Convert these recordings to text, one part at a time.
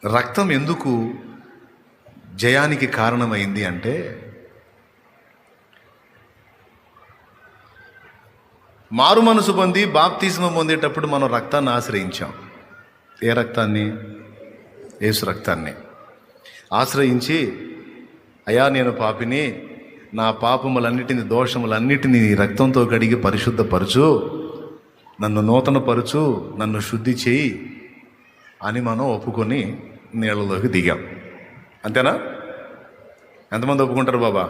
రక్తం ఎందుకు జయానికి కారణమైంది అంటే, మారు మనసు పొంది బాప్తిస్మం పొందేటప్పుడు మనం రక్తాన్ని ఆశ్రయించాం. ఏ రక్తాన్ని? యేసు రక్తాన్ని ఆశ్రయించి, అయ్యా నేను పాపిని, నా పాపములన్నిటిని, దోషములన్నిటినీ రక్తంతో కడిగి పరిశుద్ధపరచు, నన్ను నూతనపరచు, నన్ను శుద్ధి చేయి అని మనం ఒప్పుకొని నీళ్ళలోకి దిగాం. అంతేనా? ఎంతమంది ఒప్పుకుంటారు బాబా?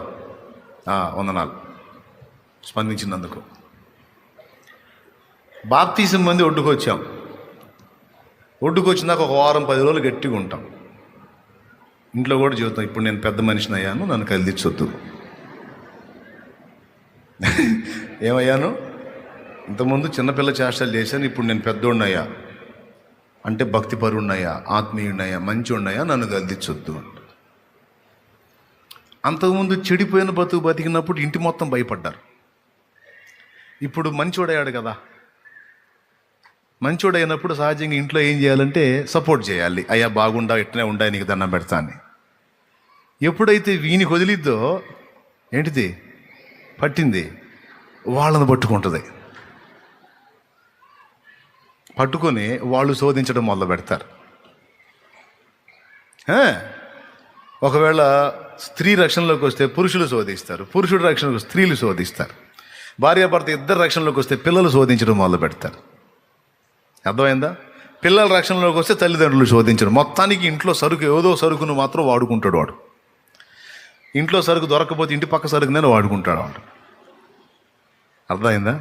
వందనాలు స్పందించినందుకు. బాప్తీసం మంది ఒడ్డుకొచ్చాం. ఒడ్డుకొచ్చినాక ఒక వారం 10 రోజులు గట్టిగా ఉంటాం. ఇంట్లో కూడా చెబుతాం, ఇప్పుడు నేను పెద్ద మనిషిని అయ్యాను, నన్ను కదిలించొద్దు. ఏమయ్యాను? ఇంతకుముందు చిన్నపిల్ల చేష్టలు చేశాను, ఇప్పుడు నేను పెద్దోడినయ్యా అంటే భక్తిపరుణ్ణయ్యా, ఆత్మీయుడినయ్యా, మంచివాడినయ్యా, నన్ను కదిలించొద్దు. అంతకుముందు చెడిపోయిన బతికినప్పుడు ఇంటి మొత్తం భయపడ్డారు. ఇప్పుడు మంచివాడయ్యాడు కదా, మంచోడైనప్పుడు సహజంగా ఇంట్లో ఏం చేయాలంటే సపోర్ట్ చేయాలి. అయ్యా బాగుండా, ఎట్లనే ఉండా, నీకు దండం పెడతా అని. ఎప్పుడైతే వీనికి వదిలిద్దో ఏంటిది పట్టింది, వాళ్ళని పట్టుకుంటుంది. పట్టుకొని వాళ్ళు శోధించడం మొదలు పెడతారు. ఒకవేళ స్త్రీ రక్షణలోకి వస్తే పురుషులు శోధిస్తారు, పురుషుడు రక్షణలోకి స్త్రీలు శోధిస్తారు, భార్యాభర్త ఇద్దరు రక్షణలోకి వస్తే పిల్లలు శోధించడం మొదలు పెడతారు. అర్థమైందా? పిల్లల రక్షణలోకి వస్తే తల్లిదండ్రులు శోధించడం. మొత్తానికి ఇంట్లో సరుకు, ఏదో సరుకును మాత్రం వాడుకుంటాడు వాడు. ఇంట్లో సరుకు దొరకకపోతే ఇంటి పక్క సరుకునే వాడుకుంటాడు వాడు. అర్థమైందా?